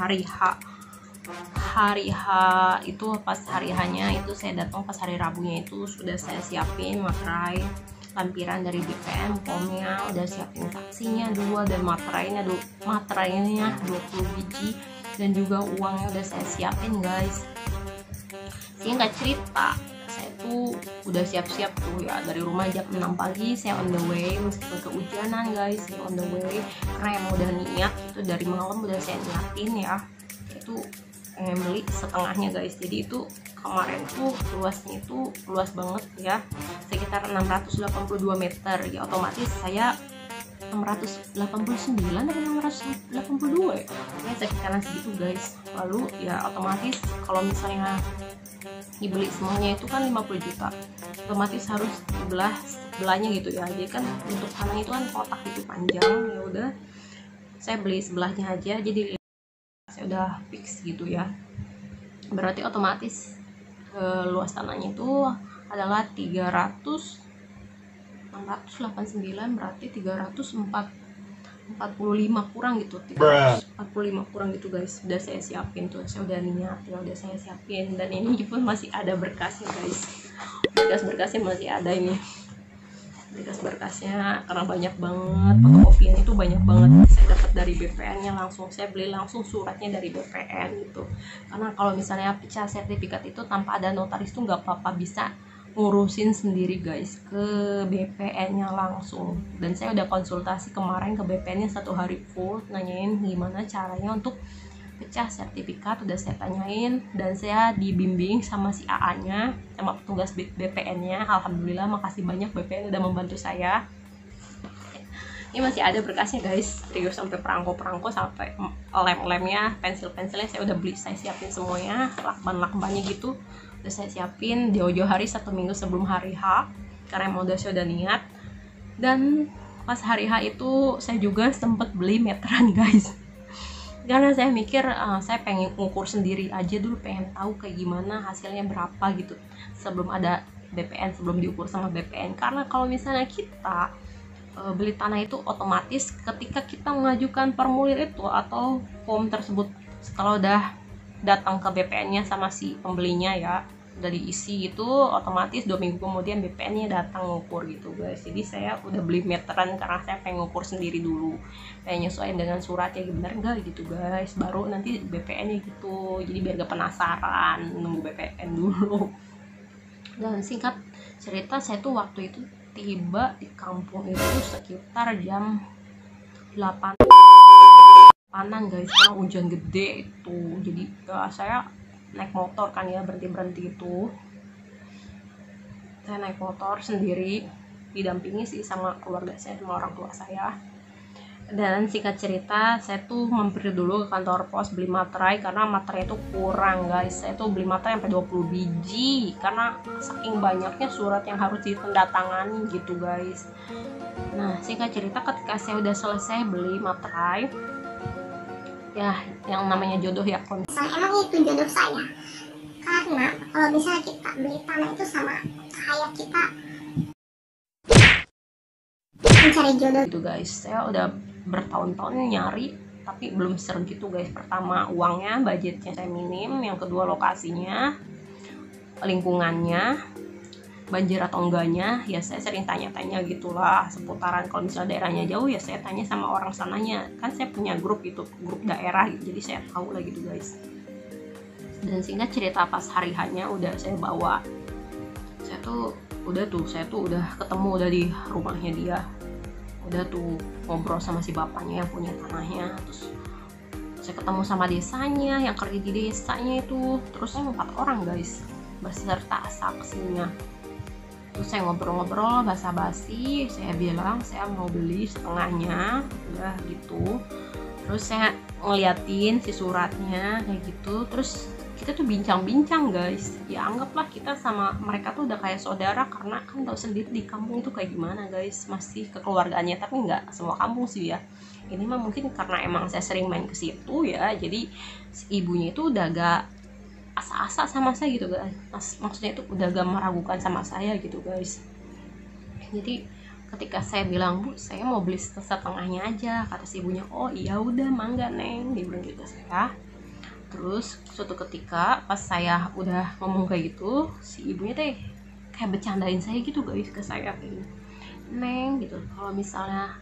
hari H itu, pas hari H-nya itu saya datang, pas hari Rabunya itu sudah saya siapin materai, lampiran dari BPN, pomnya udah siapin, taksinya 2 dan materainya 20 biji, dan juga uangnya udah saya siapin guys. Singkat cerita, saya tuh udah siap-siap tuh ya, dari rumah jam 6 pagi saya on the way, meskipun kehujanan guys, saya on the way karena emang udah niat itu dari malam, udah saya niatin ya, itu pengen beli setengahnya guys. Jadi itu kemarin tuh luasnya itu luas banget ya, sekitar 682 meter ya, otomatis saya 689 atau 682 ya, sekitaran segitu guys. Lalu ya otomatis kalau misalnya dibeli semuanya itu kan 50 juta, otomatis harus sebelahnya gitu ya. Jadi kan untuk tanahnya itu kan kotak gitu panjang, ya udah saya beli sebelahnya aja, jadi saya udah fix gitu ya. Berarti otomatis luas tanahnya itu adalah 689, berarti 345 kurang gitu, 345 kurang gitu guys. Udah saya siapin tuh, saya udah niat ya, udah saya siapin. Dan ini pun masih ada berkasnya guys, berkas-berkasnya masih ada ini, berkas-berkasnya karena banyak banget, fotokopian itu banyak banget. Saya dapat dari BPN-nya langsung, saya beli langsung suratnya dari BPN gitu. Karena kalau misalnya pecah sertifikat itu tanpa ada notaris tuh nggak apa-apa, bisa ngurusin sendiri guys ke BPN-nya langsung. Dan saya udah konsultasi kemarin ke BPN-nya 1 hari full, nanyain gimana caranya untuk pecah sertifikat, udah saya tanyain, dan saya dibimbing sama si AA-nya, sama petugas BPN-nya. Alhamdulillah, makasih banyak BPN udah membantu saya. Ini masih ada berkasnya guys, serius, sampai perangko-perangko, sampai lem-lemnya, pensil-pensilnya saya udah beli, saya siapin semuanya, lakban-lakbannya gitu udah saya siapin jauh-jauh hari, 1 minggu sebelum hari H, karena emang saya udah niat. Dan pas hari H itu saya juga sempet beli meteran guys, karena saya mikir saya pengen ngukur sendiri aja dulu, pengen tahu kayak gimana hasilnya berapa gitu sebelum ada BPN, sebelum diukur sama BPN. Karena kalau misalnya kita beli tanah itu otomatis ketika kita mengajukan formulir itu atau form tersebut, kalau udah datang ke BPN-nya sama si pembelinya ya, udah diisi itu, otomatis 2 minggu kemudian BPN-nya datang ngukur gitu guys. Jadi saya udah beli meteran karena saya pengen ngukur sendiri dulu, pengen nyesuaiin dengan suratnya bener enggak gitu guys, baru nanti BPN-nya gitu. Jadi biar gak penasaran nunggu BPN dulu. Dan singkat cerita, saya tuh waktu itu tiba di kampung itu sekitar jam 8 panan guys, karena hujan gede itu. Jadi saya naik motor kan ya, berhenti itu saya naik motor sendiri, didampingi sih sama keluarga saya, sama orang tua saya. Dan singkat cerita, saya tuh mampir dulu ke kantor pos beli materai, karena materai itu kurang guys. Saya tuh beli materai sampai 20 biji karena saking banyaknya surat yang harus ditandatangani gitu guys. Nah singkat cerita, ketika saya udah selesai beli materai ya, yang namanya jodoh ya, emang itu jodoh saya. Karena kalau misalnya kita beli tanah itu sama kayak kita mencari jodoh gitu guys. Saya udah bertahun-tahun nyari tapi belum segitu guys. Pertama uangnya, budgetnya saya minim, yang kedua lokasinya, lingkungannya, banjir atau enggaknya ya. Saya sering tanya-tanya gitulah seputaran, kalau misalnya daerahnya jauh ya saya tanya sama orang sananya, kan saya punya grup itu, grup daerah gitu, jadi saya tahu lah gitu guys. Dan singkat cerita, pas hari hanya udah saya bawa, saya tuh udah ketemu, udah di rumahnya dia, udah tuh ngobrol sama si bapaknya yang punya tanahnya. Terus saya ketemu sama desanya yang kerja di desanya itu, terus saya 4 orang guys beserta saksinya. Terus saya ngobrol-ngobrol basa-basi, saya bilang saya mau beli setengahnya, udah gitu. Terus saya ngeliatin si suratnya kayak gitu, terus kita tuh bincang-bincang guys. Ya anggaplah kita sama mereka tuh udah kayak saudara, karena kan tahu sendiri di kampung itu kayak gimana guys, masih kekeluargaannya. Tapi nggak semua kampung sih ya, ini mah mungkin karena emang saya sering main ke situ ya, jadi si ibunya itu udah gak asa-asa sama saya gitu guys. Maksudnya itu udah gak meragukan sama saya gitu guys. Jadi ketika saya bilang, Bu saya mau beli setengahnya aja, kata si ibunya, oh iya udah mangga neng, dia bilang gitu saya. Terus suatu ketika pas saya udah ngomong kayak gitu, si ibunya teh kayak bercandain saya gitu guys, ke saya kayak gini, Neng gitu, kalau misalnya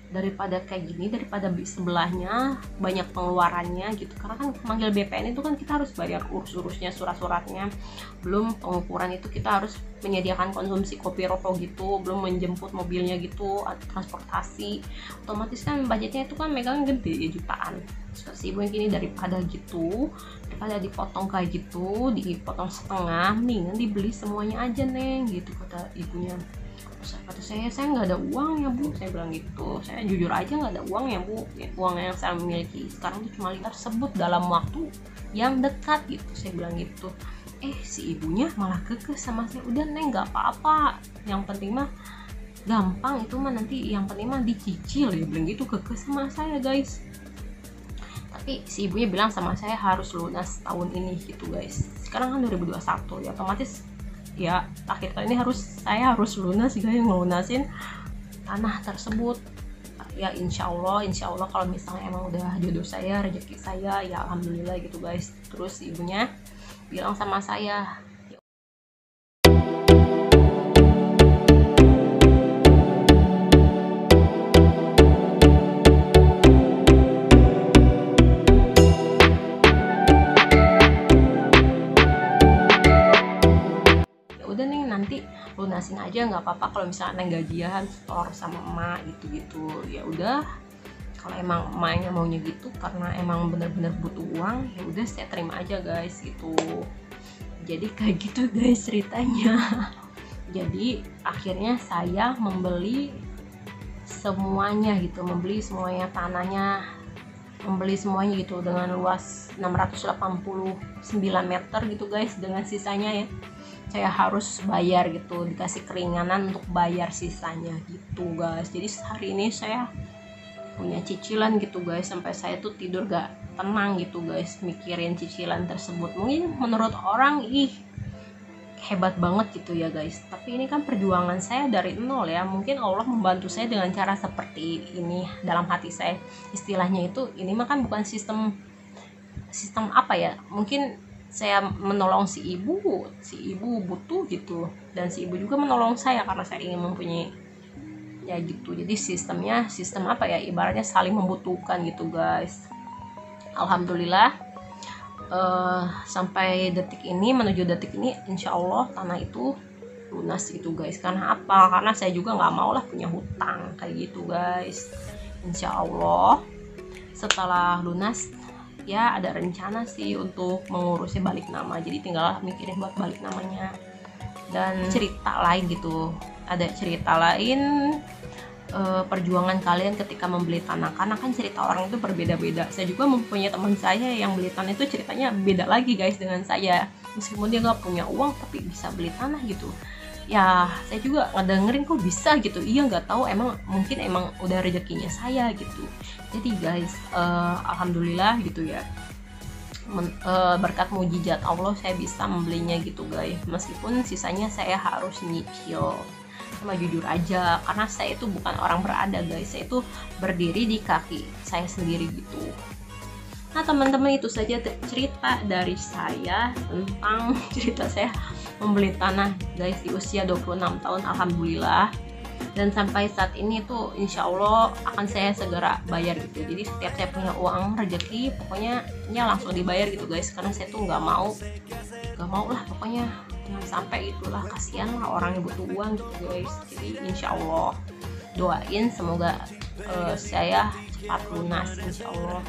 daripada kayak gini, daripada sebelahnya banyak pengeluarannya gitu, karena kan manggil BPN itu kan kita harus bayar urus-urusnya, surat-suratnya, belum pengukuran itu kita harus menyediakan konsumsi kopi rokok gitu, belum menjemput mobilnya gitu, transportasi, otomatis kan budgetnya itu kan megang gede ya, jutaan. Terus si ibu yang gini, daripada dipotong kayak gitu, dipotong setengah, mendingan dibeli semuanya aja Neng gitu, kata ibunya. Kata saya nggak ada uang ya Bu, saya bilang gitu, saya jujur aja nggak ada uang ya Bu, uang yang saya miliki sekarang itu cuma tersebut dalam waktu yang dekat gitu, saya bilang gitu. Si ibunya malah kekeh sama saya, udah Neng nggak apa-apa, yang penting mah gampang itu mah, nanti yang penting mah dicicil, ya bilang gitu, kekeh sama saya guys. Tapi si ibunya bilang sama saya harus lunas tahun ini gitu guys, sekarang kan 2021 ya, otomatis ya akhir tahun ini saya harus lunas guys, ngelunasin tanah tersebut ya. Insya Allah kalau misalnya emang udah jodoh saya, rezeki saya ya alhamdulillah gitu guys. Terus ibunya bilang sama saya, udah nih nanti lunasin aja nggak apa-apa, kalau misalnya Neng gajian store sama emak gitu-gitu. Ya udah, kalau emang emaknya maunya gitu karena emang bener-bener butuh uang, ya udah saya terima aja guys gitu. Jadi kayak gitu guys ceritanya. Jadi akhirnya saya membeli semuanya gitu, membeli semuanya tanahnya, membeli semuanya gitu dengan luas 689 meter gitu guys, dengan sisanya ya saya harus bayar gitu, dikasih keringanan untuk bayar sisanya gitu guys. Jadi hari ini saya punya cicilan gitu guys, sampai saya tuh tidur gak tenang gitu guys mikirin cicilan tersebut. Mungkin menurut orang hebat banget gitu ya guys, tapi ini kan perjuangan saya dari nol ya. Mungkin Allah membantu saya dengan cara seperti ini dalam hati saya, istilahnya itu ini mah kan bukan sistem apa ya, mungkin saya menolong si ibu butuh gitu, dan si ibu juga menolong saya karena saya ingin mempunyai ya gitu. Jadi sistem apa ya, ibaratnya saling membutuhkan gitu guys. Alhamdulillah sampai menuju detik ini insya Allah tanah itu lunas gitu guys. Karena apa? Karena saya juga nggak mau lah punya hutang kayak gitu guys. Insya Allah setelah lunas ya ada rencana sih untuk mengurusnya balik nama, jadi tinggal mikirin buat balik namanya. Dan cerita lain gitu, ada cerita lain perjuangan kalian ketika membeli tanah, karena kan cerita orang itu berbeda-beda. Saya juga mempunyai teman saya yang beli tanah itu ceritanya beda lagi guys dengan saya, meskipun dia nggak punya uang tapi bisa beli tanah gitu ya. Saya juga ngedengerin kok bisa gitu, iya nggak tahu, mungkin emang udah rezekinya saya gitu. Jadi guys alhamdulillah gitu ya, berkat mujizat Allah saya bisa membelinya gitu guys, meskipun sisanya saya harus nyicil. Sama jujur aja, karena saya itu bukan orang berada guys, saya itu berdiri di kaki saya sendiri gitu. Nah teman-teman, itu saja cerita dari saya tentang cerita saya membeli tanah guys di usia 26 tahun alhamdulillah. Dan sampai saat ini tuh insya Allah akan saya segera bayar gitu. Jadi setiap saya punya uang rezeki pokoknya langsung dibayar gitu guys, karena saya tuh nggak mau lah pokoknya, jangan sampai itulah, kasihan lah orang yang butuh uang gitu guys. Jadi insya Allah doain semoga saya cepat lunas insya Allah.